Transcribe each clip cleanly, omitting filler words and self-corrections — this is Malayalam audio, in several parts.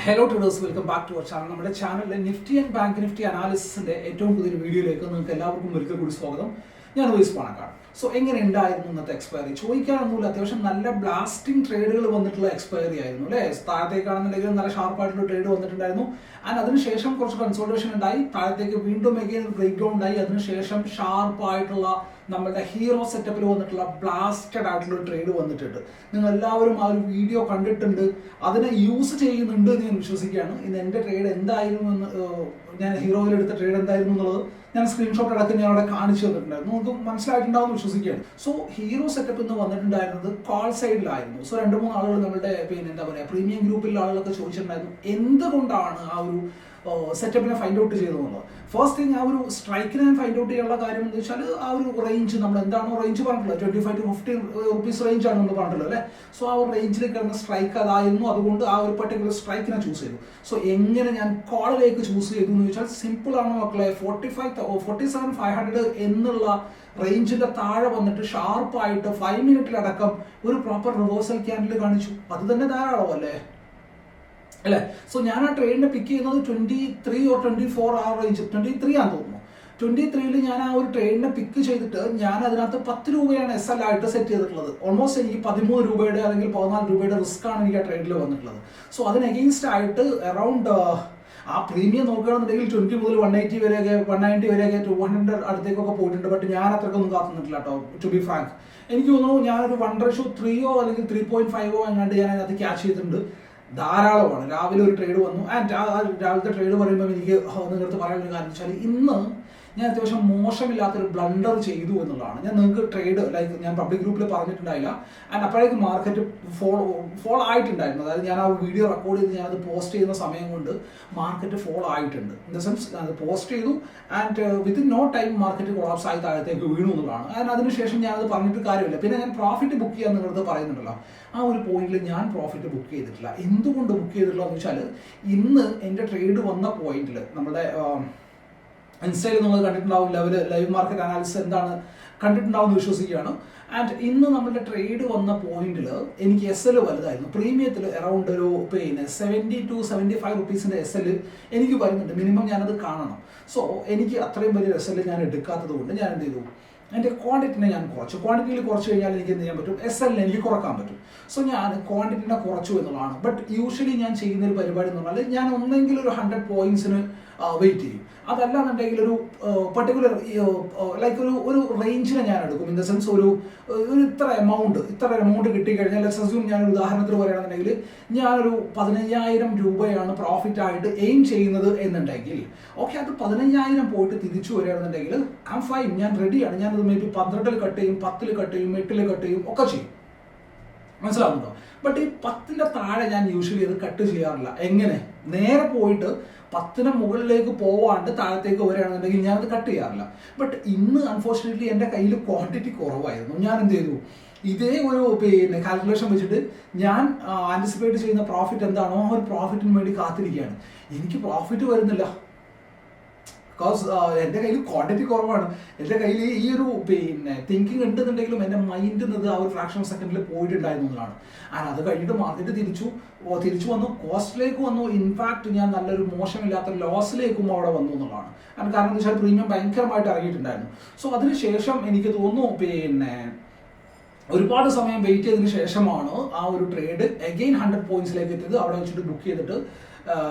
Hello traders, welcome back to our channel. നമ്മുടെ ചാനലിലെ നിഫ്റ്റി ആൻഡ് ബാങ്ക് നിഫ്റ്റി അനാലിസിന്റെ ഏറ്റവും പുതിയൊരു വീഡിയോയിലേക്ക് നിങ്ങൾക്ക് എല്ലാവർക്കും ഒരിക്കൽ കൂടി സ്വാഗതം. ഞാൻ വോയിസ് പാണക്കാട്. സോ എങ്ങനെ ഉണ്ടായിരുന്നു ഇന്നത്തെ എക്സ്പയറി? ചോദിക്കാനൊന്നുമില്ല, അത്യാവശ്യം നല്ല ബ്ലാസ്റ്റിംഗ് ട്രേഡുകൾ വന്നിട്ടുള്ള എക്സ്പയറി ആയിരുന്നു അല്ലേ. താഴത്തേക്കാണെന്നുണ്ടെങ്കിൽ നല്ല ഷാർപ്പായിട്ടുള്ള ട്രേഡ് വന്നിട്ടുണ്ടായിരുന്നു. ആൻഡ് അതിനുശേഷം കുറച്ച് കൺസോൾട്ടേഷൻ ഉണ്ടായി, താഴത്തേക്ക് വീണ്ടും എഗെയിൻ ബ്രേക്ക് ഡൗൺ ഉണ്ടായി. അതിനുശേഷം ഷാർപ്പായിട്ടുള്ള നമ്മുടെ ഹീറോ സെറ്റപ്പിൽ വന്നിട്ടുള്ള ബ്ലാസ്റ്റഡ് ആയിട്ടുള്ള ട്രേഡ് വന്നിട്ടുണ്ട്. നിങ്ങൾ എല്ലാവരും ആ ഒരു വീഡിയോ കണ്ടിട്ടുണ്ട്, അതിനെ യൂസ് ചെയ്യുന്നുണ്ട് എന്ന് ഞാൻ വിശ്വസിക്കുകയാണ്. ഇന്ന് എൻ്റെ ട്രേഡ് എന്തായിരുന്നു എന്ന്, ഞാൻ ഹീറോയിൽ എടുത്ത ട്രേഡ് എന്തായിരുന്നു എന്നുള്ളത് ഞാൻ സ്ക്രീൻഷോട്ട് അടക്കം ഞാൻ അവിടെ കാണിച്ചു തന്നിട്ടുണ്ടായിരുന്നു. നമുക്ക് മനസ്സിലായിട്ടുണ്ടാവും എന്ന് വിശ്വസിക്കുകയാണ്. സോ ഹീറോ സെറ്റപ്പ് എന്ന് വന്നിട്ടുണ്ടായിരുന്നത് കോൾ സൈഡിലായിരുന്നു. സോ 2-3 ആളുകൾ നമ്മുടെ എന്താ പറയുക പ്രീമിയം ഗ്രൂപ്പിലുള്ള ആളുകളൊക്കെ ചോദിച്ചിട്ടുണ്ടായിരുന്നു എന്തുകൊണ്ടാണ് ആ ഒരു സെറ്റപ്പിനെ ഫൈൻഡ് ഔട്ട് ചെയ്തതെന്നുള്ളത്. ഫസ്റ്റ് തിങ്, ആ ഒരു സ്ട്രൈക്കിനെ ഫൈൻഡ് ഔട്ട് ചെയ്യാനുള്ള കാര്യം എന്ന് വെച്ചാൽ ആ ഒരു റേഞ്ച്, നമ്മൾ എന്താണോ റേഞ്ച് പറഞ്ഞിട്ടുള്ളത് 25 to 50 rupees റേഞ്ചാണ് നമ്മൾ പറഞ്ഞിട്ടുള്ളത് അല്ലേ. സോ ആ ഒരു റേഞ്ചിൽ കിടന്ന സ്ട്രൈക്ക് അതായിരുന്നു, അതുകൊണ്ട് ആ ഒരു പർട്ടിക്കുലർ സ്ട്രൈക്കിനെ ചൂസ് ചെയ്തു. സോ എങ്ങനെ ഞാൻ കോളിലേക്ക് ചൂസ് ചെയ്തു എന്ന് ചോദിച്ചാൽ സിമ്പിൾ ആണ് മക്കളെ. 47,500 എന്നുള്ള റേഞ്ചിന്റെ താഴെ വന്നിട്ട് ഷാർപ്പായിട്ട് 5 മിനിറ്റിലടക്കം ഒരു പ്രോപ്പർ റിവേഴ്സൽ ക്യാൻഡിൽ കാണിച്ചു. അത് തന്നെ ധാരാളം അല്ലേ. സോ ഞാൻ ആ ട്രേഡിനെ പിക്ക് ചെയ്യുന്നത് 23 or 24 ആ റേഞ്ച്, 23 ആണെന്ന് തോന്നുന്നു. 23-ൽ ഞാൻ ആ ഒരു ട്രേഡിനെ പിക്ക് ചെയ്തിട്ട് ഞാൻ അതിനകത്ത് 10 രൂപയാണ് SL ആയിട്ട് സെറ്റ് ചെയ്തിട്ടുള്ളത്. ഓൾമോസ്റ്റ് എനിക്ക് 13 രൂപയുടെ അല്ലെങ്കിൽ 14 രൂപയുടെ റിസ്ക് ആണ് എനിക്ക് ആ ട്രേഡിൽ വന്നിട്ടുള്ളത്. സോ അതിന് അഗെയിൻസ്റ്റ് ആയിട്ട് അറൗണ്ട് ആ പ്രീമിയം നോക്കുകയാണെന്നുണ്ടെങ്കിൽ 20 മുതൽ 180 വരെയൊക്കെ 190 വരെയൊക്കെ 200 അടുത്തേക്കൊക്കെ പോയിട്ടുണ്ട്. ബട്ട് ഞാൻ അത്രയ്ക്കൊന്നും കാത്തുനിന്നിട്ടില്ല കേട്ടോ, ടു ബി ഫ്രാങ്ക്. എനിക്ക് തോന്നുന്നു ഞാനൊരു 1:3 അല്ലെങ്കിൽ 3.5 എങ്ങാണ്ട് ഞാൻ അതിനകത്ത് ക്യാച്ച് ചെയ്തിട്ടുണ്ട്. ധാരാളമാണ്. രാവിലെ ഒരു ട്രേഡ് വന്നു. ആൻഡ് രാവിലത്തെ ട്രേഡ് പറയുമ്പോൾ എനിക്ക് നിങ്ങൾക്ക് പറയാനുള്ള കാര്യം വെച്ചാൽ ഇന്ന് ഞാൻ അത്യാവശ്യം മോശമില്ലാത്തൊരു ബ്ലണ്ടർ ചെയ്തു എന്നുള്ളതാണ്. ഞാൻ നിങ്ങൾക്ക് ട്രേഡ് ലൈക്ക് ഞാൻ പബ്ലിക് ഗ്രൂപ്പിൽ പറഞ്ഞിട്ടുണ്ടായില്ല. ആൻഡ് അപ്പോഴേക്ക് മാർക്കറ്റ് ഫോൾ ആയിട്ടുണ്ടായിരുന്നു. അതായത് ഞാൻ ആ വീഡിയോ റെക്കോർഡ് ചെയ്ത് ഞാനത് പോസ്റ്റ് ചെയ്യുന്ന സമയം കൊണ്ട് മാർക്കറ്റ് ഫോൾ ആയിട്ടുണ്ട്. ഇൻ ദ സെൻസ് അത് പോസ്റ്റ് ചെയ്തു and within no time market collapse ആയി താഴത്തേക്ക് വീണു എന്നുള്ളതാണ്. ആൻഡ് അതിനുശേഷം ഞാനത് പറഞ്ഞിട്ട് കാര്യമില്ല. പിന്നെ ഞാൻ പ്രോഫിറ്റ് ബുക്ക് ചെയ്യാൻ നിങ്ങളത് പറയുന്നുണ്ടല്ലോ, ആ ഒരു പോയിന്റിൽ ഞാൻ പ്രോഫിറ്റ് ബുക്ക് ചെയ്തിട്ടില്ല. എന്തുകൊണ്ട് ബുക്ക് ചെയ്തിട്ടില്ല എന്ന് വെച്ചാൽ ഇന്ന് എൻ്റെ ട്രേഡ് വന്ന പോയിന്റിൽ നമ്മുടെ ഇൻസ്റ്റയിൽ നിങ്ങൾ കണ്ടിട്ടുണ്ടാവും, ലൈവ് മാർക്കറ്റ് അനാലിസിസ് എന്താണ് കണ്ടിട്ടുണ്ടാവും എന്ന് വിശ്വസിക്കുകയാണ്. ആൻഡ് ഇന്ന് നമ്മുടെ ട്രേഡ് വന്ന പോയിന്റിൽ എനിക്ക് SL വലുതായിരുന്നു. പ്രീമിയത്തിൽ അറൗണ്ട് ഒരു 70 to 75 റുപ്പീസിന്റെ SL എനിക്ക് വരുന്നുണ്ട്. മിനിമം ഞാനത് കാണണം. സോ എനിക്ക് അത്രയും വലിയ SL ഞാൻ എടുക്കാത്തത് കൊണ്ട് ഞാൻ എന്ത് ചെയ്തു, എൻ്റെ ക്വാണ്ടിറ്റിനെ ഞാൻ കുറച്ചു. ക്വാണ്ടിറ്റിയിൽ കുറച്ച് കഴിഞ്ഞാൽ എനിക്ക് എന്ത് ചെയ്യാൻ പറ്റും, SL എനിക്ക് കുറക്കാൻ പറ്റും. സോ ഞാൻ ക്വാണ്ടിറ്റിനെ കുറച്ചു എന്നുള്ളതാണ്. ബട്ട് യൂഷ്വലി ഞാൻ ചെയ്യുന്ന ഒരു പരിപാടി എന്ന് പറഞ്ഞാൽ ഞാൻ ഒന്നെങ്കിലും ഒരു 100 പോയിന്റ്സിന് വെയിറ്റ് ചെയ്യും. അതല്ലാന്നുണ്ടെങ്കിൽ ഒരു പർട്ടിക്കുലർ ലൈക്ക് ഒരു റേഞ്ചിനെ ഞാൻ എടുക്കും. ഇൻ ദ സെൻസ് ഒരു ഇത്ര എമൗണ്ട് കിട്ടിക്കഴിഞ്ഞാൽ ലെറ്റ്സ് അസ്യൂം ഞാനൊരു ഉദാഹരണത്തിന് പറയുകയാണെന്നുണ്ടെങ്കിൽ ഞാനൊരു 15,000 രൂപയാണ് പ്രോഫിറ്റ് ആയിട്ട് എയിം ചെയ്യുന്നത് എന്നുണ്ടെങ്കിൽ ഓക്കെ, അത് 15,000 പോയിട്ട് തിരിച്ചു വരികയാണെന്നുണ്ടെങ്കിൽ ഐ ആം ഫൈൻ, ഞാൻ റെഡിയാണ്. ഞാനത് മേബി 12-ൽ കട്ട് ചെയ്യും, 10-ൽ കട്ട് ചെയ്യും, 8-ൽ കട്ട് ചെയ്യും, ഒക്കെ ചെയ്യും. മനസ്സിലാവുന്നുണ്ടോ? ബട്ട് ഈ 10-ന്റെ താഴെ ഞാൻ യൂഷ്വലി അത് കട്ട് ചെയ്യാറില്ല. എങ്ങനെ? നേരെ പോയിട്ട് 10-ന് മുകളിലേക്ക് പോവാണ്ട് താഴത്തേക്ക് വരികയാണെന്നുണ്ടെങ്കിൽ ഞാനത് കട്ട് ചെയ്യാറില്ല. ബട്ട് ഇന്ന് അൺഫോർച്ചുനേറ്റ്ലി എൻ്റെ കയ്യിൽ ക്വാണ്ടിറ്റി കുറവായിരുന്നു. ഞാൻ എന്ത് ചെയ്തു, ഇതേ ഒരു കാൽക്കുലേഷൻ വെച്ചിട്ട് ഞാൻ ആൻറ്റിസിപ്പേറ്റ് ചെയ്യുന്ന പ്രോഫിറ്റ് എന്താണോ ആ ഒരു പ്രോഫിറ്റിന് വേണ്ടി കാത്തിരിക്കുകയാണ്. എനിക്ക് പ്രോഫിറ്റ് വരുന്നില്ല. ബിക്കോസ് എൻ്റെ കയ്യിൽ ക്വാണ്ടിറ്റി കുറവാണ്. എൻ്റെ കയ്യിൽ ഈ ഒരു തിങ്കിങ് ഉണ്ടെന്നുണ്ടെങ്കിലും എൻ്റെ മൈൻഡിൽ നിന്ന് ആ ഒരു ഫ്രാക്ഷൻ സെക്കൻഡിൽ പോയിട്ടുണ്ടായിരുന്നു എന്നതാണ്. ആൻഡ് അത് കഴിഞ്ഞിട്ട് മാർക്കറ്റ് തിരിച്ചു വന്നു, കോസ്റ്റിലേക്ക് വന്നു. ഇൻഫാക്ട് ഞാൻ നല്ലൊരു മോശമില്ലാത്ത ലോസിലേക്കും അവിടെ വന്നു എന്നുള്ളതാണ്. കാരണം എന്താ വെച്ചാൽ പ്രീമിയം ഭയങ്കരമായിട്ട് ഇറങ്ങിയിട്ടുണ്ടായിരുന്നു. സോ അതിനുശേഷം എനിക്ക് തോന്നുന്നു ഒരുപാട് സമയം വെയിറ്റ് ചെയ്തതിന് ശേഷമാണ് ആ ഒരു ട്രേഡ് അഗെയിൻ 100 പോയിന്റ്സിലേക്ക് എത്തിയത്. അവിടെ വെച്ചിട്ട് ബുക്ക് ചെയ്തിട്ട്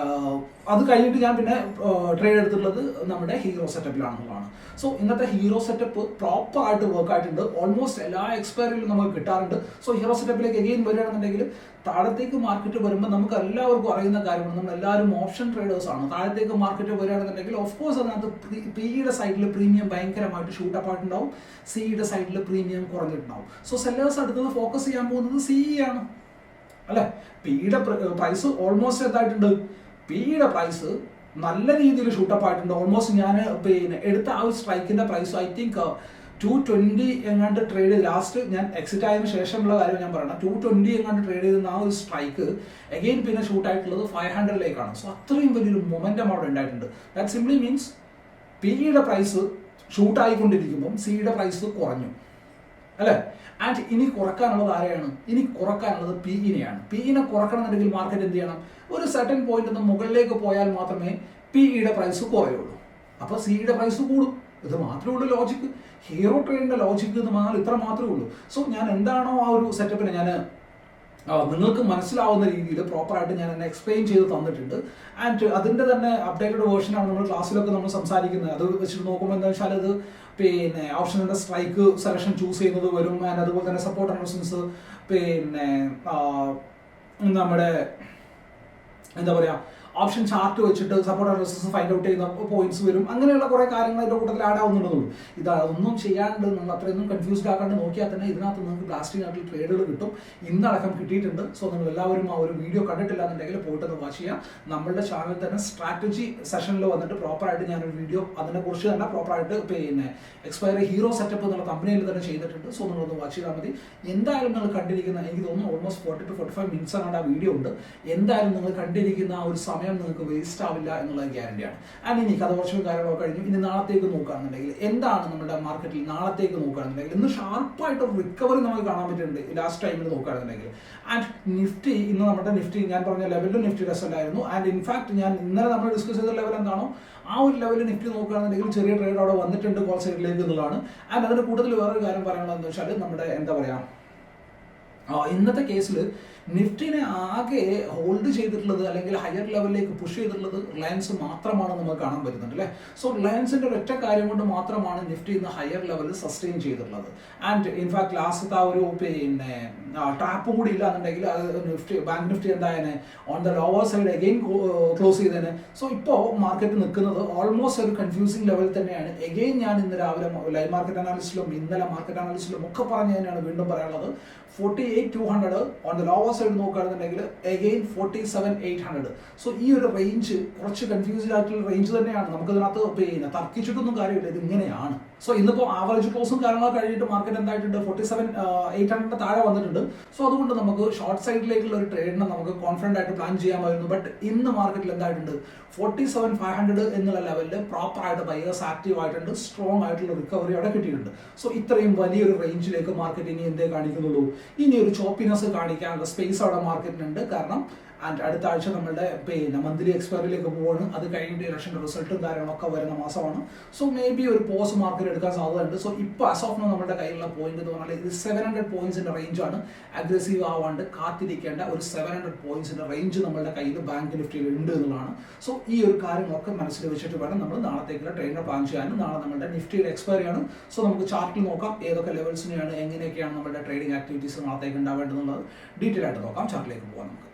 അത് കഴിഞ്ഞിട്ട് ഞാൻ പിന്നെ ട്രേഡ് എടുത്തിട്ടുള്ളത് നമ്മുടെ ഹീറോ സെറ്റപ്പിലാണെന്നുള്ളതാണ്. സോ ഇന്നത്തെ ഹീറോ സെറ്റപ്പ് പ്രോപ്പർ ആയിട്ട് വർക്ക് ആയിട്ടുണ്ട്. ഓൾമോസ്റ്റ് എല്ലാ എക്സ്പയറിയിലും നമുക്ക് കിട്ടാറുണ്ട്. സോ ഹീറോ സെറ്റപ്പിലേക്ക് എഗെയിൻ വരികയാണെന്നുണ്ടെങ്കിൽ താഴത്തേക്ക് മാർക്കറ്റ് വരുമ്പോൾ നമുക്ക് എല്ലാവർക്കും അറിയുന്ന കാര്യമാണ്, നമ്മൾ എല്ലാവരും ഓപ്ഷൻ ട്രേഡേഴ്സ് ആണ്. താഴത്തേക്ക് മാർക്കറ്റ് വരികയാണെന്നുണ്ടെങ്കിൽ ഓഫ്കോഴ്സ് അതിനകത്ത് പിയുടെ സൈഡിൽ പ്രീമിയം ഭയങ്കരമായിട്ട് ഷൂട്ടപ്പ് ആയിട്ടുണ്ടാവും, സിയുടെ സൈഡിൽ പ്രീമിയം കുറഞ്ഞിട്ടുണ്ടാവും. സോ സെല്ലേഴ്സ് അടുത്തത് ഫോക്കസ് ചെയ്യാൻ പോകുന്നത് CE ആണ് അല്ലെ. പിയുടെ പ്രൈസ് ഓൾമോസ്റ്റ് എന്തായിട്ടുണ്ട്, പിയുടെ പ്രൈസ് നല്ല രീതിയിൽ ഷൂട്ടപ്പ് ആയിട്ടുണ്ട്. ഓൾമോസ്റ്റ് ഞാൻ എടുത്ത ആ ഒരു സ്ട്രൈക്കിന്റെ പ്രൈസ് ഐ തിങ്ക് 220 എങ്ങാണ്ട് ട്രേഡ് ചെയ്ത്, ലാസ്റ്റ് ഞാൻ എക്സിറ്റ് ആയതിനു ശേഷമുള്ള കാര്യം ഞാൻ പറയണം, 220 എങ്ങാണ്ട് ട്രേഡ് ചെയ്ത ആ ഒരു സ്ട്രൈക്ക് അഗെയിൻ പിന്നെ ഷൂട്ട് ആയിട്ടുള്ളത് 500-ലേക്കാണ്. സോ അത്രയും വലിയൊരു മൊമെന്റം അവിടെ ഉണ്ടായിട്ടുണ്ട്. ദാറ്റ് സിംപ്ലി മീൻസ് പിയുടെ പ്രൈസ് ഷൂട്ട് ആയിക്കൊണ്ടിരിക്കുമ്പം സിയുടെ പ്രൈസ് കുറഞ്ഞു. അല്ലേ? ആൻഡ് ഇനി കുറക്കാനുള്ളത് ആരെയാണ്? ഇനി കുറക്കാനുള്ളത് പിഇനെയാണ്. പിഇനെ കുറക്കണമെന്നുണ്ടെങ്കിൽ മാർക്കറ്റ് എന്ത് ചെയ്യണം? ഒരു സെർട്ടൻ പോയിന്റ് മുകളിലേക്ക് പോയാൽ മാത്രമേ പിഇയുടെ പ്രൈസ് കുറയുള്ളൂ. അപ്പോൾ സിയുടെ പ്രൈസ് കൂടും. ഇത് മാത്രമേ ഉള്ളൂ ലോജിക്ക്. ഹീറോ ട്രേഡിന്റെ ലോജിക്ക് എന്ന് പറഞ്ഞാൽ ഇത്ര മാത്രമേ ഉള്ളൂ. സോ ഞാൻ എന്താണോ ആ ഒരു സെറ്റപ്പിനെ ഞാൻ നിങ്ങൾക്ക് മനസ്സിലാവുന്ന രീതിയിൽ പ്രോപ്പറായിട്ട് ഞാൻ എന്നെ എക്സ്പ്ലെയിൻ ചെയ്ത് തന്നിട്ടുണ്ട്. ആൻഡ് അതിൻ്റെ തന്നെ അപ്ഡേറ്റഡ് വേർഷനാണ് നമ്മൾ ക്ലാസ്സിലൊക്കെ നമ്മൾ സംസാരിക്കുന്നത്. അത് വെച്ചിട്ട് നോക്കുമ്പോൾ എന്താ വെച്ചാൽ അത് ഓപ്ഷനിൻ്റെ സ്ട്രൈക്ക് സെലക്ഷൻ ചൂസ് ചെയ്യുന്നത് വരും. ആൻഡ് അതുപോലെ തന്നെ സപ്പോർട്ട് ആൻഡ് റെസിസ്റ്റൻസ്, നമ്മുടെ എന്താ പറയുക, ഓപ്ഷൻ ചാർട്ട് വെച്ചിട്ട് support and resistance find out ചെയ്യുന്ന പോയിന്റ്സ് വരും. അങ്ങനെയുള്ള കുറേ കാര്യങ്ങൾ അതിൻ്റെ കൂട്ടത്തിൽ ആഡ് ആവുന്നുള്ളൂ. ഇതൊന്നും ചെയ്യാണ്ട് നിങ്ങൾ അത്രയൊന്നും കൺഫ്യൂസ്ഡ് ആക്കാണ്ട് നോക്കിയാൽ തന്നെ ഇതിനകത്ത് നിങ്ങൾക്ക് ബ്ലാസ്റ്റിംഗ് ആയിട്ടുള്ള ട്രേഡുകൾ കിട്ടും. ഇന്നടക്കം കിട്ടിയിട്ടുണ്ട്. സോ നിങ്ങൾ എല്ലാവരും ആ ഒരു വീഡിയോ കണ്ടിട്ടില്ല എന്നുണ്ടെങ്കിൽ പോയിട്ടൊന്ന് വാച്ച് ചെയ്യാം. നമ്മളുടെ ചാനലിൽ തന്നെ സ്ട്രാറ്റജി സെഷനിൽ വന്നിട്ട് പ്രോപ്പറായിട്ട് ഞാനൊരു വീഡിയോ അതിനെക്കുറിച്ച് തന്നെ പ്രോപ്പറായിട്ട് എക്സ്പയറി ഹീറോ സെറ്റപ്പ് എന്നുള്ള കമ്പനിയിൽ തന്നെ ചെയ്തിട്ടുണ്ട്. സോ നിങ്ങളൊന്ന് വാച്ച് ചെയ്താൽ മതി. എന്തായാലും നിങ്ങൾ കണ്ടിരിക്കുന്ന, എനിക്ക് തോന്നുന്നു ഓൾമോസ്റ്റ് 40 to 45 മിനിറ്റ്സ് ആണ് ആ വീഡിയോ ഉണ്ട്. എന്തായാലും നിങ്ങൾ കണ്ടിരിക്കുന്ന ആ ഒരു സമയം നിങ്ങൾക്ക് വേസ്റ്റ് ആവില്ല എന്നുള്ളത് ഗ്യാരണ്ടിയാണ്. ആൻഡ് ഇനി കഥ കുറച്ചും കാര്യങ്ങളൊക്കെ കഴിഞ്ഞു. ഇനി നാളത്തേക്ക് നോക്കുകയാണെന്നുണ്ടെങ്കിൽ എന്താണ് നമ്മുടെ മാർക്കറ്റിൽ നാളത്തേക്ക് നോക്കുകയാണെന്നുണ്ടെങ്കിൽ ഇന്ന് ഷാർപ്പായിട്ട് റിക്കവറി നമുക്ക് കാണാൻ പറ്റുന്നുണ്ട് ലാസ്റ്റ് ടൈമിൽ നോക്കുകയാണെന്നുണ്ടെങ്കിൽ. ആൻഡ് നിഫ്റ്റി, ഇന്ന് നമ്മുടെ നിഫ്റ്റി ഞാൻ പറഞ്ഞ ലെവലിലും നിഫ്റ്റി റിസൾട്ട് ആയിരുന്നു. ആൻഡ് ഇൻഫാക്ട് ഞാൻ ഇന്നലെ നമ്മൾ ഡിസ്കസ് ചെയ്ത ലെവൽ എന്താണോ ആ ഒരു ലെവലിൽ നിഫ്റ്റി നോക്കുകയാണെന്നുണ്ടെങ്കിൽ ചെറിയ ട്രേഡ് അവിടെ വന്നിട്ടുണ്ട് കോൾ സൈഡിലേക്ക് എന്നുള്ളതാണ്. ആൻഡ് അതിന് കൂടുതൽ വേറൊരു കാര്യം പറയാനുള്ളതെന്ന് വെച്ചാൽ നമ്മുടെ എന്താ പറയുക, ഇന്നത്തെ കേസിൽ നിഫ്റ്റിനെ ആകെ ഹോൾഡ് ചെയ്തിട്ടുള്ളത് അല്ലെങ്കിൽ ഹയർ ലെവലിലേക്ക് പുഷ് ചെയ്തിട്ടുള്ളത് റിലയൻസ് മാത്രമാണ് നമുക്ക് കാണാൻ പറ്റുന്നുണ്ട് അല്ലേ? സോ റിലയൻസിന്റെ ഒരൊറ്റ കാര്യം കൊണ്ട് മാത്രമാണ് നിഫ്റ്റി ഇന്ന് ഹയർ ലെവലിൽ സസ്റ്റെയിൻ ചെയ്തിട്ടുള്ളത്. ആൻഡ് ഇൻഫാക്ട് ലാസ്റ്റത്തെ ആ ഒരു ട്രാപ്പ് കൂടി ഇല്ല എന്നുണ്ടെങ്കിൽ നിഫ്റ്റി, ബാങ്ക് നിഫ്റ്റി എന്തായാലും on the lower side again close ചെയ്തേനെ. സോ ഇപ്പോൾ മാർക്കറ്റ് നിൽക്കുന്നത് ഓൾമോസ്റ്റ് ഒരു കൺഫ്യൂസിംഗ് ലെവൽ തന്നെയാണ്. അഗെയിൻ ഞാൻ ഇന്ന് രാവിലെ ലൈവ് മാർക്കറ്റ് അനാലിസിലും ഇന്നലെ മാർക്കറ്റ് അനാലിസിലും ഒക്കെ പറഞ്ഞു തന്നെയാണ് വീണ്ടും പറയാനുള്ളത്. 48,200 ഓൺ ദ ലോവർ സൈഡ് നോക്കുകയാണെന്നുണ്ടെങ്കിൽ അഗെയിൻ 47,800. സോ ഈ ഒരു റേഞ്ച് കുറച്ച് കൺഫ്യൂസ്ഡ് ആയിട്ടുള്ള റേഞ്ച് തന്നെയാണ്. നമുക്ക് ഇതിനകത്ത് തർക്കിച്ചിട്ടൊന്നും കാര്യമില്ല, ഇത് ഇങ്ങനെയാണ്. സോ ഇന്നിപ്പോൾ ആവറേജ് ക്ലോസും കാര്യങ്ങളൊക്കെ കഴിഞ്ഞിട്ട് മാർക്കറ്റ് എന്തായിട്ടുണ്ട് 47,800 താഴെ വന്നിട്ടുണ്ട്. സോ അതുകൊണ്ട് നമുക്ക് ഷോർട്ട് സൈഡിലേക്കുള്ള ഒരു ട്രേഡിനെ നമുക്ക് കോൺഫിഡന്റ് ആയിട്ട് പ്ലാൻ ചെയ്യാമായിരുന്നു. ബട്ട് ഇന്ന് മാർക്കറ്റിൽ എന്തായിട്ടുണ്ട് 47,500 എന്നുള്ള ലെവലിൽ പ്രോപ്പറായിട്ട് ബയേഴ്സ് ആക്റ്റീവ് ആയിട്ടുണ്ട്. സ്ട്രോങ് ആയിട്ടുള്ള റിക്കവറി അവിടെ കിട്ടിയിട്ടുണ്ട്. സോ ഇത്രയും വലിയൊരു റേഞ്ചിലേക്ക് മാർക്കറ്റ് ഇനി എന്തേ കാണിക്കുന്നുള്ളൂ, ഇനി ഒരു ചോപ്പിനെസ് കാണിക്കാനുള്ള സ്പേസ് അവിടെ മാർക്കറ്റിനുണ്ട്. കാരണം ആൻഡ് അടുത്ത ആഴ്ച നമ്മളുടെ മന്ത്ലി എക്സ്പയറിലേക്ക് പോവാണ്. അത് കഴിഞ്ഞിട്ട് ഇലക്ഷൻ്റെ റിസൾട്ടും കാര്യങ്ങളൊക്കെ വരുന്ന മാസമാണ്. സോ മേ ബി ഒരു പോസ് മാർക്കറ്റ് എടുക്കാൻ സാധ്യതയുണ്ട്. സോ ഇപ്പോൾ ആസ് ഓഫ് നോ നമ്മുടെ കയ്യിലുള്ള പോയിന്റ് എന്ന് പറഞ്ഞാൽ ഇത് 700 പോയിന്റ്സിന്റെ റേഞ്ചാണ്. അഗ്രസീവ് ആവാണ്ട് കാത്തിരിക്കേണ്ട ഒരു 700 പോയിന്റ്സിന്റെ റേഞ്ച് നമ്മുടെ കയ്യിൽ ബാങ്ക് നിഫ്റ്റിയിൽ ഉണ്ട് എന്നുള്ളതാണ്. സോ ഈ ഒരു കാര്യങ്ങളൊക്കെ മനസ്സിൽ വെച്ചിട്ട് വേണം നമ്മൾ നാളത്തേക്കുള്ള ട്രെയിനർ പ്ലാൻ ചെയ്യാനും. നാളെ നമ്മുടെ നിഫ്റ്റിയുടെ എക്സ്പയറി ആണ്. സോ നമുക്ക് ചാർട്ടിൽ നോക്കാം ഏതൊക്കെ ലെവൽസിനെയാണ്, എങ്ങനെയൊക്കെയാണ് നമ്മുടെ ട്രേഡിംഗ് ആക്ടിവിറ്റീസ് നാളത്തേക്ക് ഉണ്ടാവേണ്ടതെന്നുള്ളത് ഡീറ്റെയിൽ ആയിട്ട് നോക്കാം. ചാർട്ടിലേക്ക് പോകാം നമുക്ക്.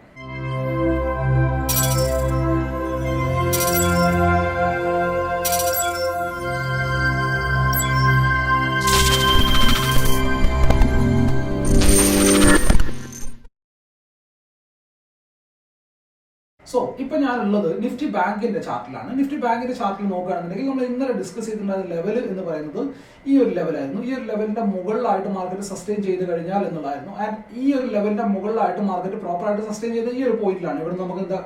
സോ ഇപ്പൊ ഞാനുള്ളത് നിഫ്റ്റി ബാങ്കിന്റെ ചാർട്ടിലാണ്. നിഫ്റ്റി ബാങ്കിന്റെ ചാർട്ടിൽ നോക്കുകയാണെന്നുണ്ടെങ്കിൽ നമ്മൾ ഇന്നലെ ഡിസ്കസ് ചെയ്തിട്ടുണ്ടായിരുന്ന ലെവൽ എന്ന് പറയുന്നത് ഈ ഒരു ലെവലായിരുന്നു. ഈ ഒരു ലെവലിന്റെ മുകളിലായിട്ട് മാർക്കറ്റ് സസ്റ്റെയിൻ ചെയ്ത് കഴിഞ്ഞാൽ എന്നുള്ളതായിരുന്നു. ആൻഡ് ഈ ഒരു ലെവലിന്റെ മുകളിലായിട്ട് മാർക്കറ്റ് പ്രോപ്പറായിട്ട് സസ്റ്റെയിൻ ചെയ്ത ഈ ഒരു പോയിന്റിലാണ്. ഇവിടെ നമുക്ക് എന്താ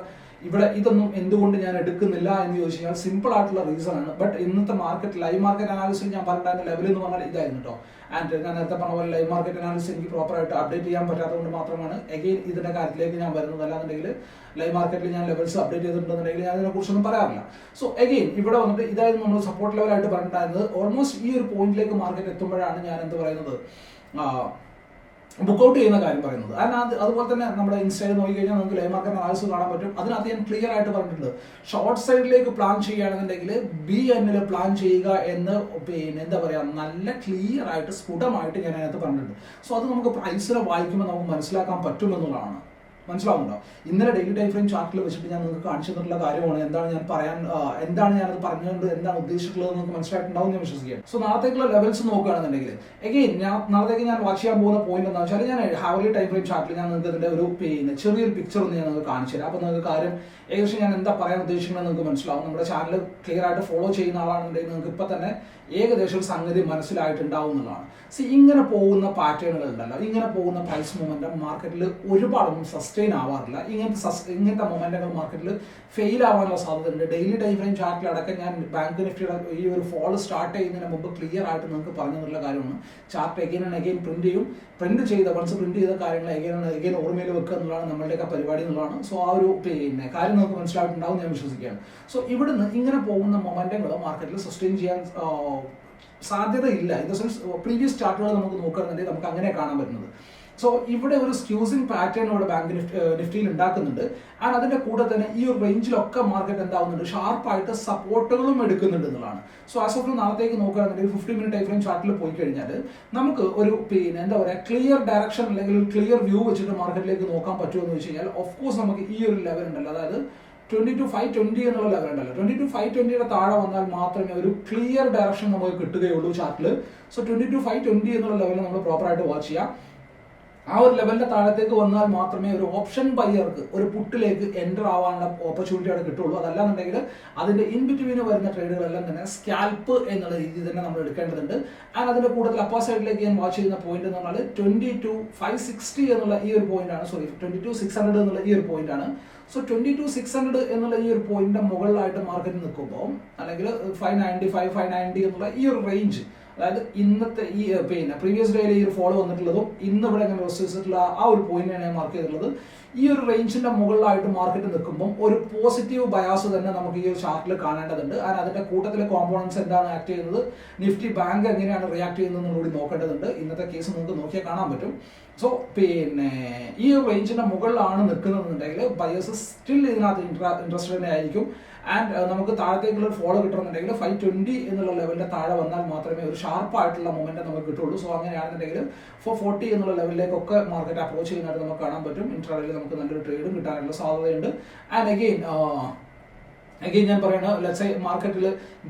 ഇവിടെ ഇതൊന്നും എന്തുകൊണ്ട് ഞാൻ എടുക്കുന്നില്ല എന്ന് ചോദിച്ചു കഴിഞ്ഞാൽ സിമ്പിൾ ആയിട്ടുള്ള റീസൺ ആണ്. ബട്ട് ഇന്നത്തെ മാർക്കറ്റ് ലൈവ് മാർക്കറ്റ് അനാലിസിൽ ഞാൻ പറഞ്ഞിട്ടുണ്ടായിരുന്ന ലെവൽ എന്ന് പറഞ്ഞാൽ ഇതായിരുന്നു കേട്ടോ. ആൻഡ് ഞാൻ നേരത്തെ പറഞ്ഞ പോലെ ലൈവ് മാർക്കറ്റ് അനാലിസിസ് എനിക്ക് പ്രോപ്പറായിട്ട് അപ്ഡേറ്റ് ചെയ്യാൻ പറ്റാത്തതുകൊണ്ട് മാത്രമാണ് അഗെയിൻ ഇതിന്റെ കാര്യത്തിലേക്ക് ഞാൻ വരുന്നത്. അല്ലാന്നുണ്ടെങ്കിൽ ലൈവ് മാർക്കറ്റിൽ ഞാൻ ലെവൽസ് അപ്ഡേറ്റ് ചെയ്തിട്ടുണ്ടെന്നുണ്ടെങ്കിൽ ഞാൻ അതിനെ കുറിച്ചൊന്നും പറയാറില്ല. സോ അഗെയിൻ ഇവിടെ വന്നിട്ട് ഇതായിരുന്നു നമ്മൾ സപ്പോർട്ട് ലെവലായിട്ട് പറഞ്ഞിട്ടുണ്ടായിരുന്നത്. ഓൾമോസ്റ്റ് ഈ ഒരു പോയിന്റിലേക്ക് മാർക്കറ്റ് എത്തുമ്പോഴാണ് ഞാൻ എന്ത് പറയുന്നത് ബുക്ക് ഔട്ട് ചെയ്യുന്ന കാര്യം പറയുന്നത്. അതുപോലെ തന്നെ നമ്മുടെ ഇൻസ്റ്റയിൽ നോക്കി കഴിഞ്ഞാൽ നമുക്ക് ലൈവ് മാർക്കറ്റ് അനാലിസിസ് കാണാൻ പറ്റും. അതിനകത്ത് ഞാൻ ക്ലിയർ ആയിട്ട് പറഞ്ഞിട്ടുണ്ട്, ഷോർട്ട് സൈഡിലേക്ക് പ്ലാൻ ചെയ്യുകയാണെന്നുണ്ടെങ്കിൽ BN പ്ലാൻ ചെയ്യുക എന്ന് എന്താ പറയുക നല്ല ക്ലിയർ ആയിട്ട് സ്ഫുടമായിട്ട് ഞാൻ അതിനകത്ത് പറഞ്ഞിട്ടുണ്ട്. സോ അത് നമുക്ക് പ്രൈസിനെ വായിക്കുമ്പോൾ നമുക്ക് മനസ്സിലാക്കാൻ പറ്റുമെന്നുള്ളതാണ്. മനസ്സിലാവുന്നുണ്ടോ? ഇന്നലെ ഡെയിലി ടൈം ഫ്രെയിം ചാർട്ടിൽ വെച്ചിട്ട് ഞാൻ നിങ്ങൾക്ക് കാണിച്ചു തന്നിട്ടുള്ള കാര്യമാണ്. എന്താണ് ഞാനത് പറഞ്ഞുകൊണ്ട് എന്താണ് ഉദ്ദേശിച്ചിട്ടുള്ളത് നിങ്ങൾക്ക് മനസ്സിലായിട്ടുണ്ടാവും ഞാൻ വിശ്വസിക്കാം. സോ നാളത്തേക്കുള്ള ലെവൽസ് നോക്കുകയാണെന്നുണ്ടെങ്കിൽ അഗെയിൻ നാളത്തേക്ക് ഞാൻ വാച്ച് ചെയ്യാൻ പോകുന്ന പോയിന്റ് എന്താ വെച്ചാൽ ഞാൻ ഹവർലി ടൈം ഫ്രെയിം ചാർട്ടിൽ ഞാൻ നിങ്ങൾക്ക് ഇതിന്റെ ഒരു ചെറിയൊരു പിക്ചർ ഒന്ന് ഞാൻ നിങ്ങൾക്ക് കാണിച്ചു തരാം. അപ്പോൾ നിങ്ങൾക്ക് കാര്യം ഏകദേശം ഞാൻ എന്താ പറയാൻ ഉദ്ദേശിക്കുന്നത് നിങ്ങൾക്ക് മനസ്സിലാവും. നമ്മുടെ ചാനൽ ക്ലിയർ ആയിട്ട് ഫോളോ ചെയ്യുന്ന ആളാണെന്നുണ്ടെങ്കിൽ നിങ്ങൾക്ക് ഇപ്പം തന്നെ ഏകദേശം ഒരു സംഗതി മനസ്സിലായിട്ടുണ്ടാവും എന്നുള്ളതാണ്. ഇങ്ങനെ പോകുന്ന പാറ്റേണുകൾ ഉണ്ടല്ലോ, ഇങ്ങനെ പോകുന്ന പ്രൈസ് മൂവ്മെന്റ് മാർക്കറ്റിൽ ഒരുപാടൊന്നും സസ്റ്റെയിൻ സസ്റ്റെയിൻ ആവാറില്ല. ഇങ്ങനത്തെ മൊമെന്റങ്ങൾ മാർക്കറ്റിൽ ഫെയിൽ ആവാനുള്ള സാധ്യതയുണ്ട്. ഡെയിലി ടൈം ഫ്രെയിം ചാർട്ടിലടക്കം ഞാൻ ബാങ്ക് നിഫ്റ്റിയുടെ ഈ ഒരു ഫോൾ സ്റ്റാർട്ട് ചെയ്യുന്നതിന് മുമ്പ് ക്ലിയർ ആയിട്ട് നിങ്ങൾക്ക് പറഞ്ഞു തന്നുള്ള കാര്യമാണ്. Chart again and again print ചെയ്ത കാര്യങ്ങൾ എഗെയിൻ ഓർമ്മയിൽ വെക്കുക എന്നുള്ളതാണ് നമ്മളുടെയൊക്കെ പരിപാടി എന്നുള്ളതാണ്. സോ ആ ഒരു കാര്യം നമുക്ക് മനസ്സിലായിട്ടുണ്ടാവും ഞാൻ വിശ്വസിക്കുകയാണ്. സോ ഇവിടുന്ന് ഇങ്ങനെ പോകുന്ന മൊമെന്റങ്ങൾ മാർക്കറ്റിൽ സസ്റ്റെയിൻ ചെയ്യാൻ സാധ്യതയില്ല. ഇൻ ദ സെൻസ് പ്രീവിയസ് ചാർട്ടുകൾ നമുക്ക് നോക്കുകയാണെന്നുണ്ടെങ്കിൽ നമുക്ക് അങ്ങനെ കാണാൻ പറ്റുന്നത്. സോ ഇവിടെ ഒരു സ്ക്യൂസിംഗ് പാറ്റേൺ ഇവിടെ ബാങ്ക് നിഫ്റ്റിയിൽ ഉണ്ടാക്കുന്നുണ്ട്. ആൻഡ് അതിന്റെ കൂടെ തന്നെ ഈ ഒരു റേഞ്ചിലൊക്കെ മാർക്കറ്റ് എന്താവുന്നുണ്ട്, ഷാർപ്പായിട്ട് സപ്പോർട്ടുകളും എടുക്കുന്നുണ്ട് എന്നുള്ളതാണ്. സോ ആസ് ഓഫ് നാളത്തേക്ക് നോക്കുകയാണെന്നുണ്ടെങ്കിൽ 50 മിനിറ്റ് ടൈം ഫ്രെയിം ചാർട്ടിൽ പോയി കഴിഞ്ഞാൽ നമുക്ക് ഒരു എന്താ പറയുക ക്ലിയർ ഡയറക്ഷൻ അല്ലെങ്കിൽ ഒരു ക്ലിയർ വ്യൂ വെച്ചിട്ട് മാർക്കറ്റിലേക്ക് നോക്കാൻ പറ്റുമെന്ന് വെച്ച് കഴിഞ്ഞാൽ ഓഫ് കോഴ്സ് നമുക്ക് ഈ ഒരു ലെവൽ ഉണ്ടല്ലോ, അതായത് 22,520 എന്നുള്ള ലെവൽ ഉണ്ടല്ലോ, 22,520 താഴെ വന്നാൽ മാത്രമേ ഒരു ക്ലിയർ ഡയറക്ഷൻ നമുക്ക് കിട്ടുകയുള്ളൂ ചാർട്ടിൽ. സോ 22,520 എന്നുള്ള ലെവൽ നമ്മൾ പ്രോപ്പറായിട്ട് വാച്ച് ചെയ്യാം. ആ ഒരു ലെവലിന്റെ താഴത്തേക്ക് വന്നാൽ മാത്രമേ ഒരു ഓപ്ഷൻ ബയ്യർക്ക് ഒരു പുട്ടിലേക്ക് എൻ്റർ ആവാനുള്ള ഓപ്പർച്യൂണിറ്റി അവിടെ കിട്ടുള്ളൂ. അതല്ലാന്നുണ്ടെങ്കിൽ അതിന്റെ ഇൻ ബിറ്റ്വീന് വരുന്ന ട്രേഡുകളെല്ലാം തന്നെ സ്കാൽപ്പ് എന്നുള്ള രീതിയിൽ തന്നെ നമ്മൾ എടുക്കേണ്ടതുണ്ട്. ആൻഡ് അതിന്റെ കൂടുതൽ അപ്പർ സൈഡിലേക്ക് ഞാൻ വാച്ച് ചെയ്യുന്ന പോയിന്റ് എന്ന് പറഞ്ഞാൽ 22,560 എന്നുള്ള ഈ ഒരു പോയിന്റ് ആണ്. സോറി 22,600 എന്നുള്ള ഈ ഒരു പോയിന്റ് ആണ്. സോ 22,600 എന്നുള്ള ഈ ഒരു പോയിന്റിന്റെ മുകളിലായിട്ട് മാർക്കറ്റ് നിൽക്കുമ്പോൾ അല്ലെങ്കിൽ 595, 590 എന്നുള്ള ഈ ഒരു റേഞ്ച്, അതായത് ഇന്നത്തെ ഈ പ്രീവിയസ് ഡേയിൽ ഈ ഒരു ഫോളോ വന്നിട്ടുള്ളതും ഇന്ന് ഇവിടെ ഇങ്ങനെ റെസിച്ചിട്ടുള്ള ആ ഒരു പോയിന്റാണ് ഞാൻ മാർക്ക് ചെയ്തിട്ടുള്ളത്. ഈ ഒരു റേഞ്ചിന്റെ മുകളിലായിട്ട് മാർക്കറ്റ് നിൽക്കുമ്പോൾ ഒരു പോസിറ്റീവ് ബയാസ് തന്നെ നമുക്ക് ഈ ഒരു ചാർട്ടിൽ കാണേണ്ടതുണ്ട്. ആൻഡ് അതിന്റെ കൂട്ടത്തിലെ കോമ്പോണൻസ് എന്താണ് ആക്ട് ചെയ്യുന്നത്, നിഫ്റ്റി ബാങ്ക് എങ്ങനെയാണ് റിയാക്ട് ചെയ്യുന്നത് കൂടി നോക്കേണ്ടതുണ്ട്. ഇന്നത്തെ കേസ് നമുക്ക് നോക്കിയാൽ കാണാൻ പറ്റും. സോ ഈ ഒരു റേഞ്ചിന്റെ മുകളിലാണ് നിൽക്കുന്നതെന്നുണ്ടെങ്കിൽ ബയേഴ്സ് സ്റ്റിൽ ഇതിനകത്ത് ഇൻട്രസ്റ്റഡ് തന്നെ ആയിരിക്കും. ആൻഡ് നമുക്ക് താഴത്തേക്കുള്ള ഒരു ഫോളോ കിട്ടണമെന്നുണ്ടെങ്കിൽ 520 എന്നുള്ള ലെവലിന്റെ താഴെ വന്നാൽ മാത്രമേ ഒരു ഷാർപ്പായിട്ടുള്ള മൊമെന്റ് നമുക്ക് കിട്ടുള്ളൂ. സോ അങ്ങനെയാണെന്നുണ്ടെങ്കിൽ 440 എന്നുള്ള ലെവലിലേക്കൊക്കെ മാർക്കറ്റ് അപ്രോച്ച് ചെയ്യുന്നതായിട്ട് നമുക്ക് കാണാൻ പറ്റും. ഇൻട്രാഡേയിൽ നമുക്ക് നല്ലൊരു ട്രേഡും കിട്ടാനുള്ള സാധ്യതയുണ്ട്. ആൻഡ് അഗെയിൻ ഞാൻ പറയുന്നത്, ലെറ്റ്സ് സേ മാർക്കറ്റിൽ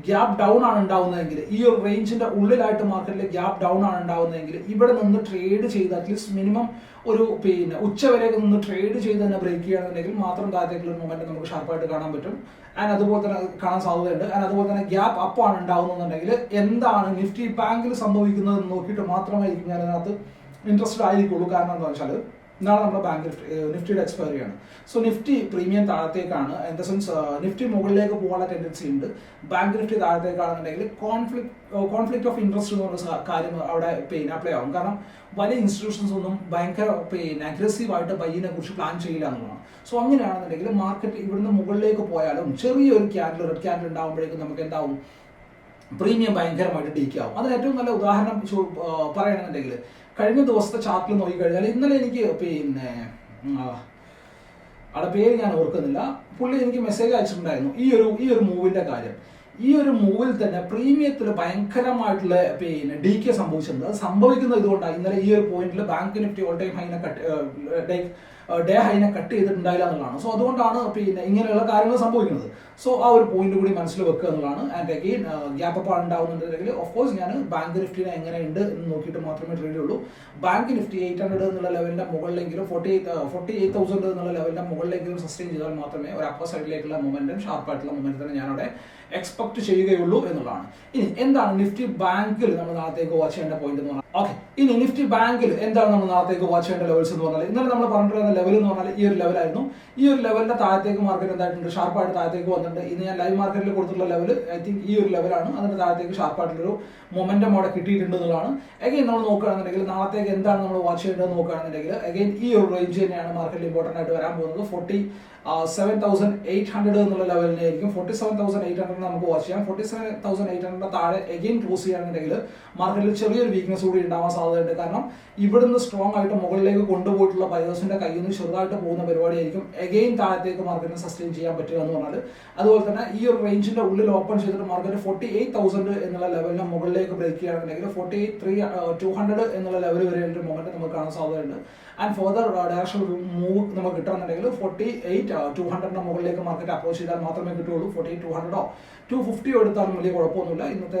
ഗ്യാപ് ഡൗൺ ആണ് ഉണ്ടാവുന്നതെങ്കിൽ, ഈ ഒരു റേഞ്ചിന്റെ ഉള്ളിലായിട്ട് മാർക്കറ്റിൽ ഗ്യാപ് ഡൗൺ ആണ് ഉണ്ടാവുന്നതെങ്കിൽ ഇവിടെ നിന്ന് ട്രേഡ് ചെയ്ത് അറ്റ്ലീസ്റ്റ് മിനിമം ഒരു ഉച്ചവരെയൊക്കെ നിന്ന് ട്രേഡ് ചെയ്ത് തന്നെ ബ്രേക്ക് ചെയ്യുകയാണെന്നുണ്ടെങ്കിൽ മാത്രം താഴത്തേക്കുള്ള ഒരു മൊമെന്റ് നമുക്ക് ഷാർപ്പായിട്ട് കാണാൻ പറ്റും. ആൻഡ് അതുപോലെ തന്നെ കാണാൻ സാധ്യതയുണ്ട്. ആൻഡ് അതുപോലെ തന്നെ ഗ്യാപ്പ് അപ്പ് ആണ് ഉണ്ടാവുന്നുണ്ടെങ്കിൽ എന്താണ് നിഫ്റ്റി ബാങ്കിൽ സംഭവിക്കുന്നത് നോക്കിയിട്ട് മാത്രമായിരിക്കും ഞാൻ അതിനകത്ത് ഇൻട്രസ്റ്റഡ് ആയിരിക്കുള്ളൂ. കാരണം എന്താണെന്ന് വെച്ചാൽ നാളെ നമ്മുടെ ബാങ്ക് നിഫ്റ്റിയുടെ എക്സ്പയറി ആണ്. സോ നിഫ്റ്റി പ്രീമിയം താഴത്തേക്കാണ്, ഇൻ ദ സെൻസ് നിഫ്റ്റി മുകളിലേക്ക് പോകാനുള്ള ടെൻഡൻസി ഉണ്ട്. ബാങ്ക് നിഫ്റ്റി താഴത്തേക്കാണെന്നുണ്ടെങ്കിൽ കോൺഫ്ലിക്ട് ഓഫ് ഇൻട്രസ്റ്റ് എന്ന് പറഞ്ഞ കാര്യം അവിടെ അപ്ലൈ ആവും. കാരണം വലിയ ഇൻസ്റ്റിറ്റ്യൂഷൻസ് ഒന്നും ഭയങ്കര അഗ്രസീവായിട്ട് ബൈയിനെ കുറിച്ച് പ്ലാൻ ചെയ്യില്ല എന്നുള്ളതാണ്. സോ അങ്ങനെയാണെന്നുണ്ടെങ്കിൽ മാർക്കറ്റ് ഇവിടുന്ന് മുകളിലേക്ക് പോയാലും ചെറിയൊരു റെഡ് ക്യാൻഡിൽ ഉണ്ടാകുമ്പോഴേക്കും നമുക്ക് എന്താവും, പ്രീമിയം ഭയങ്കരമായിട്ട് ഡീക്കാവും. അതിന് ഏറ്റവും നല്ല ഉദാഹരണം പറയുകയാണെന്നുണ്ടെങ്കിൽ കഴിഞ്ഞ ദിവസത്തെ ചാർട്ടിൽ നോക്കിക്കഴിഞ്ഞാൽ ഇന്നലെ എനിക്ക് അവിടെ പേര് ഞാൻ ഓർക്കുന്നില്ല, പുള്ളി എനിക്ക് മെസ്സേജ് അയച്ചിട്ടുണ്ടായിരുന്നു ഈ ഒരു മൂവിന്റെ കാര്യം. ഈ ഒരു മൂവിൽ തന്നെ പ്രീമിയത്തിൽ ഭയങ്കരമായിട്ടുള്ള ഡീക്കെ സംഭവിച്ചിട്ടുണ്ട്. അത് സംഭവിക്കുന്നത് ഇതുകൊണ്ടാണ്. ഇന്നലെ ഈ ഒരു പോയിന്റിൽ ബാങ്ക് നിഫ്റ്റി ഓൾ ടൈം ഹൈനെ ഡേ ഹൈനെ കട്ട് ചെയ്തിട്ടുണ്ടായില്ല എന്നുള്ളതാണ്. സോ അതുകൊണ്ടാണ് ഇങ്ങനെയുള്ള കാര്യങ്ങൾ സംഭവിക്കുന്നത്. സോ ആ ഒരു പോയിന്റ് കൂടി മനസ്സിൽ വെക്കുക എന്നുള്ളതാണ്. ആൻഡ് അഗെയിൻ ഗ്യാപ്പ് അപ്പ് ഉണ്ടാവുന്നുണ്ടെങ്കിൽ ഓഫ് കോഴ്സ് ഞാൻ ബാങ്ക് നിഫ്റ്റിനെ എങ്ങനെയുണ്ട് എന്ന് നോക്കിയിട്ട് മാത്രമേ ട്രേഡ് ചെയ്യുള്ളൂ. ബാങ്ക് നിഫ്റ്റി 800 എന്നുള്ള ലെവലിന്റെ മുകളിലെങ്കിലും 48,000 എന്നുള്ള ലെവലിന്റെ മുകളിലെങ്കിലും സസ്റ്റെയിൻ ചെയ്താൽ മാത്രമേ ഒരു അപ്പർ സൈഡിലേക്കുള്ള മൊമെന്റും ഷാർപ്പായിട്ടുള്ള മൊമെന്റ് തന്നെ ഞാനവിടെ എക്സ്പെക്ട് ചെയ്യുകയുള്ളൂ എന്നുള്ളതാണ്. ഇനി എന്താണ് നിഫ്റ്റി ബാങ്കിൽ നമ്മൾ നാളത്തേക്ക് വാച്ച് ചെയ്യേണ്ട പോയിന്റ് എന്ന് പറഞ്ഞാൽ, ഓക്കെ, ഇനി നിഫ്റ്റി ബാങ്കിൽ എന്താണ് നമ്മൾ നാളത്തേക്ക് വാച്ച് ചെയ്യേണ്ട ലെവൽസ് എന്ന് പറഞ്ഞാൽ, ഇന്നലെ നമ്മൾ പറഞ്ഞിട്ടുള്ള ലെവൽ എന്ന് പറഞ്ഞാൽ ഈ ഒരു ലെവലായിരുന്നു. ഈ ഒരു ലെവലിന്റെ താഴത്തേക്ക് മാർക്കറ്റ് എന്തായിട്ടുണ്ട്, ഷാർപ്പായിട്ട് താഴത്തേക്ക് വന്നിട്ടുണ്ട്. ഇന്ന് ഞാൻ ലൈവ് മാർക്കറ്റിൽ കൊടുത്തിട്ടുള്ള ലെവൽ ഐ തിങ്ക് ഈ ഒരു ലെവലാണ്. അതിന്റെ താഴത്തേക്ക് ഷാർപ്പായിട്ടുള്ളൊരു മൊമെന്റം അവിടെ കിട്ടിയിട്ടുണ്ട് എന്നുള്ളതാണ്. അഗൈൻ നമ്മൾ നോക്കുകയാണെന്നുണ്ടെങ്കിൽ നാളത്തേക്ക് എന്താണ് നമ്മൾ വാച്ച് ചെയ്യേണ്ടത് നോക്കുകയാണെന്നുണ്ടെങ്കിൽ അഗൈൻ ഈ ഒരു റേഞ്ച് തന്നെയാണ് മാർക്കറ്റിൽ ഇമ്പോർട്ടന്റ് ആയിട്ട് വരാൻ പോകുന്നത്. 47,800 എന്നുള്ള ലെവലിനെ ആയിരിക്കും. 47,800 നമുക്ക് വാച്ച് ചെയ്യാം. 47,800 താഴെ അഗൈൻ ക്ലോസ് ചെയ്യുകയാണെന്നുണ്ടെങ്കിൽ മാർക്കറ്റിൽ ചെറിയൊരു വീക്ക്നെസ് കൂടി ഉണ്ടാവാൻ സാധ്യതയുണ്ട്. കാരണം ഇവിടുന്ന് സ്ട്രോങ് ആയിട്ട് മുകളിലേക്ക് കൊണ്ടുപോയിട്ടുള്ള ബയേഴ്സിന്റെ കയ്യിൽ നിന്ന് ചെറുതായിട്ട് പോകുന്ന പരിപാടിയായിരിക്കും അഗൈൻ താഴത്തേക്ക് മാർക്കറ്റിന് സസ്റ്റെയിൻ ചെയ്യാൻ പറ്റുക എന്ന് പറഞ്ഞാൽ. അതുപോലെ തന്നെ ഈ ഒരു റേഞ്ചിന്റെ ഉള്ളിൽ ഓപ്പൺ ചെയ്തിട്ട് മാർക്കറ്റ് 48,000 എന്നുള്ള ലെവലിനെ മുകളിലേക്ക് ബ്രേക്ക് ചെയ്യുകയാണെന്നുണ്ടെങ്കിൽ 48,200 എന്നുള്ള ലെവൽ വരെയുള്ള മൊമെന്റ് നമുക്ക് കാണാൻ സാധ്യതയുണ്ട്. ആൻഡ് ഫർദർ ഡയറക്ഷൻ മൂവ് നമുക്ക് കിട്ടണമെന്നുണ്ടെങ്കിൽ 48,200 മുകളിലേക്ക് മാർക്കറ്റ് അപ്രോച്ച് ചെയ്താൽ മാത്രമേ കിട്ടുള്ളൂ. 48,200 250 എടുത്താലും വലിയ കുഴപ്പമൊന്നുമില്ല. ഇന്നത്തെ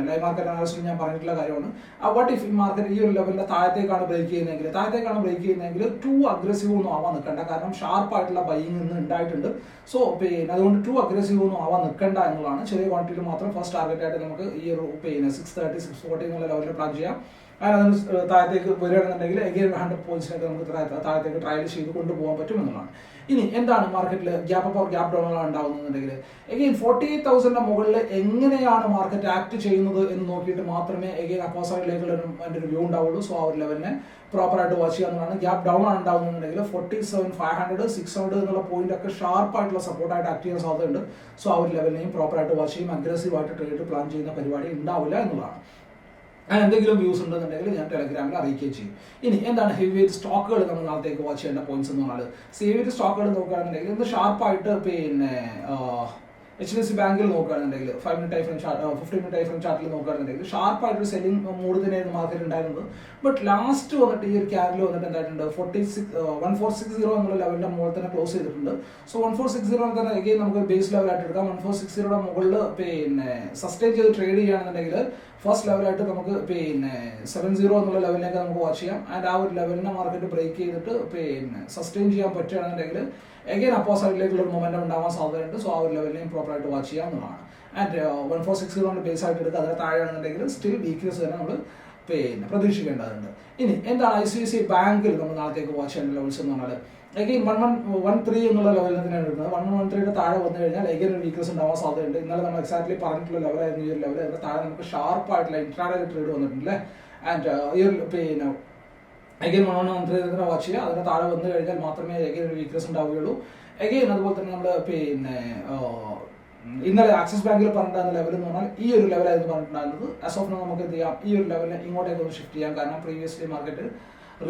ലൈവ് മാർക്കറ്റ് അനാലിസിൽ ഞാൻ പറഞ്ഞിട്ടുള്ള കാര്യമാണ്. വാട്ട് ഇഫ് ഈ മാർക്കറ്റ് ഈ ഒരു ലെവലിന്റെ താഴത്തേക്കാണ് ബ്രേക്ക് ചെയ്യുന്നതെങ്കിൽ ടു അഗ്രസീവ് ഒന്നും ആവാൻ നിൽക്കണ്ട. കാരണം ഷാർപ്പായിട്ടുള്ള ബൈയിങ് ഇന്ന് ഉണ്ടായിട്ടുണ്ട്. സോ അതുകൊണ്ട് ടു അഗ്രസീവ് ഒന്നും ആവാൻ നിൽക്കണ്ട എന്നുള്ളതാണ്. ചെറിയ ക്വാണ്ടിറ്റിയിൽ മാത്രം ഫസ്റ്റ് ടാർഗറ്റ് ആയിട്ട് നമുക്ക് ഈ ഒരു 630, 640 എന്നുള്ള ലെവലിൽ പ്ലാൻ ചെയ്യാം. അതിനകത്ത് താഴത്തേക്ക് വരികയാണെന്നുണ്ടെങ്കിൽ എഗെയിൻ 100 പോയിന്റ്സിനൊക്കെ നമുക്ക് താഴത്തേക്ക് ട്രയൽ ചെയ്ത് കൊണ്ടുപോകാൻ പറ്റും എന്നുള്ളതാണ്. ഇനി എന്താണ് മാർക്കറ്റിൽ gap up or gap down ഉണ്ടാവുന്നുണ്ടെങ്കിൽ എഗെയിൻ 48,000 മുകളിൽ എങ്ങനെയാണ് മാർക്കറ്റ് ആക്ട് ചെയ്യുന്നത് എന്ന് നോക്കിയിട്ട് മാത്രമേ എഗെയിൻ അപ്പോ സൈഡിലേക്കുള്ള അതിൻ്റെ ഒരു വ്യൂ ഉണ്ടാവുള്ളൂ. സോ ആ ഒരു ലെവലിനെ പ്രോപ്പറായിട്ട് വാച്ച് ചെയ്യുക എന്നുള്ളതാണ്. ഗ്യാപ്പ് ഡൗൺ ആണ് ഉണ്ടാവുന്നുണ്ടെങ്കിൽ 47,500 600 എന്നുള്ള പോയിന്റ് ഒക്കെ ഷാർപ്പായിട്ടുള്ള സപ്പോർട്ടായിട്ട് ആക്ട് ചെയ്യാൻ സാധ്യതയുണ്ട്. സോ ആ ഒരു ലെവലിനെയും പ്രോപ്പറായിട്ട് വാച്ച് ചെയ്യും. അഗ്രസീവായിട്ട് ട്രേഡ് പ്ലാൻ ചെയ്യുന്ന പരിപാടി ഉണ്ടാവില്ല എന്നുള്ളതാണ്. എന്തെങ്കിലും വ്യൂസ് ഉണ്ടെന്നുണ്ടെങ്കിൽ ഞാൻ ടെലഗ്രാമിൽ അറിയിക്കുകയും ചെയ്യും. ഇനി എന്താണ് ഹെവി വെയിറ്റ് സ്റ്റോക്കുകൾ നമ്മൾ നാളത്തേക്ക് വാച്ച് ചെയ്യേണ്ട പോയിന്റ്സ് എന്ന് പറഞ്ഞാൽ ഹെവി വെയിറ്റ് സ്റ്റോക്കുകൾ നോക്കുകയാണെന്നുണ്ടെങ്കിൽ ഇന്ന് ഷാർപ്പായിട്ട് HDFC ബാങ്കിൽ നോക്കുകയാണെന്നുണ്ടെങ്കിൽ 5 minute time frame chart 15 minute time frame ചാർട്ടിൽ നോക്കുകയാണെന്നുണ്ടെങ്കിൽ ഷാർപ്പായിട്ട് സെല്ലിംഗ് മൂഡ് തന്നെയായിരുന്നു മാർക്കറ്റ് ഉണ്ടായിരുന്നത്. ബട്ട് ലാസ്റ്റ് വന്നിട്ട് ഈ ഒരു ക്യാൻഡിൽ വന്നിട്ട് എന്തായിട്ടുണ്ട് 1460 എന്നുള്ള ലെവലിന്റെ മുകളിൽ തന്നെ ക്ലോസ് ചെയ്തിട്ടുണ്ട്. സോ 1460 തന്നെ എഗെയിൻ നമുക്ക് ബേസ് ലെവലായിട്ട് എടുക്കാം. 1460 മുകളിൽ സസ്റ്റെയിൻ ചെയ്ത് ട്രേഡ് ചെയ്യുകയാണെന്നുണ്ടെങ്കിൽ ഫസ്റ്റ് ലെവലായിട്ട് നമുക്ക് 70 എന്നുള്ള ലെവലിലേക്ക് നമുക്ക് വാച്ച് ചെയ്യാം. ആൻഡ് ആ ഒരു ലെവലിനെ മാർക്കറ്റ് ബ്രേക്ക് ചെയ്തിട്ട് സസ്റ്റെയിൻ ചെയ്യാൻ പറ്റുകയാണെന്നുണ്ടെങ്കിൽ എഗെയിൻ അപ്പോ സൈഡിലേക്കുള്ള ഒരു മൊമെന്റം ഉണ്ടാവാൻ സാധ്യതയുണ്ട്. സോ ആ ഒരു ലെവലിനെയും പ്രോപ്പറായിട്ട് വാച്ച് ചെയ്യാവുന്നതാണ്. ആൻഡ് 1460 ബേസ് ആയിട്ട് എടുക്കുക. അതിന് താഴെയാണെന്നുണ്ടെങ്കിൽ സ്റ്റിൽ വീക്ക്നെസ് തന്നെ നമ്മൾ പ്രതീക്ഷിക്കേണ്ടതുണ്ട്. ഇനി എന്താണ് ICICI ബാങ്കിൽ നമ്മൾ നാളത്തേക്ക് വാച്ച് ചെയ്യേണ്ട ലെവൽസ് എന്ന് പറഞ്ഞാൽ എഗെയിൻ 1113 എന്നുള്ള ലെവലിൽ തന്നെയാണ് എടുക്കുന്നത്. 1113 താഴെ വന്നു കഴിഞ്ഞാൽ എഗെയിൻ ഒരു വീക്ക്നെസ് ഉണ്ടാവാൻ സാധ്യതയുണ്ട്. ഇന്നലെ നമ്മൾ എക്സാക്ട്ലി പറഞ്ഞിട്ടുള്ള ലെവലായിരുന്നു ഈ ഒരു ലെവൽ. അതിന്റെ താഴെ നമുക്ക് ഷാർപ്പായിട്ടുള്ള ഇൻട്രാഡേ ട്രേഡ് വന്നിട്ടുണ്ട്. ആൻഡ് ഈ ഒരു എഗെയിൻ 1113 വാച്ച് ചെയ്യുക. അതിന് താഴെ വന്നു കഴിഞ്ഞാൽ മാത്രമേ എഗെയിൻ ഒരു വീക്ക്നെസ് ഉണ്ടാവുകയുള്ളൂ. എഗെയിൻ അതുപോലെ തന്നെ നമ്മൾ ഇന്നലെ ആക്സിസ് ബാങ്കിൽ പറഞ്ഞിട്ടുണ്ടായിരുന്ന ലെവൽ എന്ന് പറഞ്ഞാൽ ഈ ഒരു ലെവലായിരുന്നു പറഞ്ഞിട്ടുണ്ടായിരുന്നത്. ആസ് ഓഫ് നോ നമുക്ക് എന്ത് ചെയ്യാം, ഈ ഒരു ലെവലിനെ ഇങ്ങോട്ടേക്ക് ഒന്ന് ഷിഫ്റ്റ് ചെയ്യാം. കാരണം പ്രീവിയസ്ലി മാർക്കറ്റ്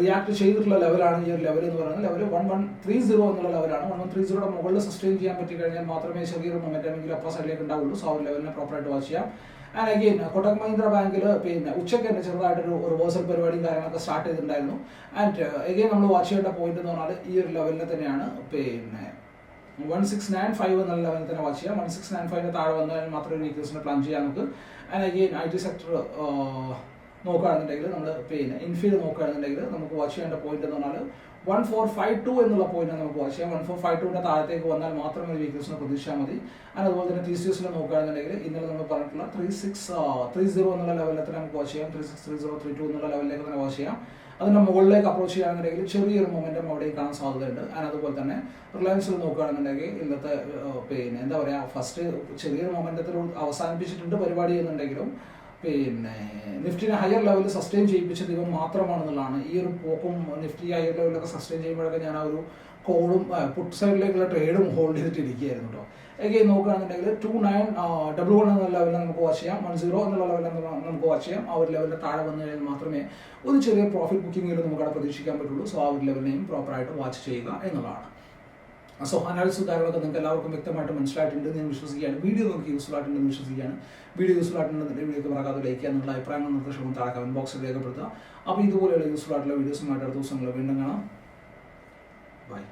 റിയാക്ട് ചെയ്തിട്ടുള്ള ലെവലാണ് ഈ ഒരു ലെവൽ എന്ന് പറയുന്നത്. ലെവൽ 1130 എന്നുള്ള ലെവലാണ്. 1130 മുകളിൽ സസ്റ്റെയിൻ ചെയ്യാൻ പറ്റി കഴിഞ്ഞാൽ മാത്രമേ ചെറിയൊരു മൊമെന്റം എങ്കിലും അപ്പോ സൈഡിലേക്ക് ഉണ്ടാവുള്ളൂ. സോ ആ ഒരു ലെവലിനെ പ്രോപ്പറായിട്ട് വാച്ച് ചെയ്യാം. ആൻഡ് അഗെയിൻ കൊട്ടക് മഹീന്ദ്ര ബാങ്കിൽ ഉച്ചയ്ക്ക് തന്നെ ചെറുതായിട്ടൊരു റിവേഴ്സൽ പരിപാടിയും കാര്യങ്ങളൊക്കെ സ്റ്റാർട്ട് ചെയ്തിട്ടുണ്ടായിരുന്നു. ആൻഡ് അഗെയിൻ നമ്മൾ വാച്ച് ചെയ്യേണ്ട പോയിന്റ് എന്ന് പറഞ്ഞാൽ ഈ ഒരു ലെവലിനെ തന്നെയാണ് 1695 എന്നുള്ള ലെവലിൽ തന്നെ വാച്ച് ചെയ്യാം. 1695 താഴെ വന്നാൽ മാത്രമേ ഒരു വീക്ക്നെസ്സിനെ പ്ലാൻ ചെയ്യാൻ നമുക്ക്. ആൻഡ് അഗെയിൻ IT സെക്ടർ നോക്കുകയാണെന്നുണ്ടെങ്കിൽ നമ്മൾ ഇൻഫീൽഡ് നോക്കുകയാണെന്നുണ്ടെങ്കിൽ നമുക്ക് വാച്ച് ചെയ്യേണ്ട പോയിന്റ് എന്ന് പറഞ്ഞാൽ 1452 എന്നുള്ള പോയിന്റ് നമുക്ക് വാച്ച് ചെയ്യാം. 1452 താഴത്തേക്ക് വന്നാൽ മാത്രമേ ഒരു വീക്ക്നെസ്സിനെ പ്രതീക്ഷിച്ചാൽ മതി. അതുപോലെ തന്നെ TCS നോക്കുകയാണെന്നുണ്ടെങ്കിൽ ഇന്നലെ നമ്മൾ പറഞ്ഞിട്ടുള്ള 3630 എന്നുള്ള ലെവലിൽ തന്നെ നമുക്ക് വാച്ച് ചെയ്യാം. 363032 എന്നുള്ള ലെവലിലേക്ക് തന്നെ വാച്ച് ചെയ്യാം. അതിന്റെ മുകളിലേക്ക് അപ്രോച്ച് ചെയ്യുകയാണെന്നുണ്ടെങ്കിൽ ചെറിയൊരു മൊമെന്റം അവിടെയും കാണാൻ സാധ്യതയുണ്ട്. അതുപോലെ തന്നെ റിലയൻസിൽ നോക്കുകയാണെന്നുണ്ടെങ്കിൽ ഇന്നത്തെ എന്താ പറയുക ഫസ്റ്റ് ചെറിയൊരു മൊമെന്റത്തിൽ അവസാനിപ്പിച്ചിട്ടുണ്ട് പരിപാടി എന്നുണ്ടെങ്കിലും നിഫ്റ്റിനെ ഹയർ ലെവലിൽ സസ്റ്റെയിൻ ചെയ്യിപ്പിച്ചത് ഇവൻ മാത്രമാണെന്നുള്ളതാണ്. ഈ ഒരു പോക്കും നിഫ്റ്റി ഹയർ ലെവലിലൊക്കെ സസ്റ്റെയിൻ ചെയ്യുമ്പോഴൊക്കെ ഞാൻ ആ ഒരു കോളും പുട്ട് സൈഡിലേക്കുള്ള ട്രേഡും ഹോൾഡ് ചെയ്തിട്ടിരിക്കുകയായിരുന്നു കേട്ടോ. എഗെയിൻ നോക്കുകയാണെന്നുണ്ടെങ്കിൽ 2911 എന്നുള്ള ലെവലിൽ നമുക്ക് വാച്ച് ചെയ്യാം. 10 എന്നുള്ള ലെവലിൽ നമുക്ക് വാച്ച് ചെയ്യാം. ആ ഒരു ലെവലിൽ താഴെ വന്നു കഴിഞ്ഞാൽ മാത്രമേ ഒരു ചെറിയ പ്രോഫിറ്റ് ബുക്കിംഗിൽ നമുക്ക് അവിടെ പ്രതീക്ഷിക്കാൻ പറ്റുള്ളൂ. സോ ആ ഒരു ലെവലിനെയും പ്രോപ്പറായിട്ട് വാച്ച് ചെയ്യുക എന്നുള്ളതാണ്. സോ അനാലിസിസ് കാര്യങ്ങളൊക്കെ നിങ്ങൾക്ക് എല്ലാവർക്കും വ്യക്തമായിട്ട് മനസ്സിലായിട്ടുണ്ട് ഞാൻ വിശ്വസിക്കുകയാണ്. വീഡിയോ നിങ്ങൾക്ക് യൂസ്ഫുൾ ആയിട്ടുണ്ടെന്ന് വിശ്വസിക്കുകയാണ്. വീഡിയോ യൂസ്ഫുൾ ആയിട്ടുണ്ടെങ്കിൽ വീഡിയോക്ക് മറക്കാതെ ലൈക്ക് ചെയ്യുക, എന്നുള്ള അഭിപ്രായങ്ങൾ നിർദ്ദേശങ്ങളും താഴെ കമന്റ് ബോക്സിൽ രേഖപ്പെടുത്തുക. അപ്പോൾ ഇതുപോലെയുള്ള യൂസ്ഫുൾ ആയിട്ടുള്ള വീഡിയോസുമായിട്ട് അടുത്ത ദിവസങ്ങളിൽ വീണ്ടും കാണാം. ബൈ.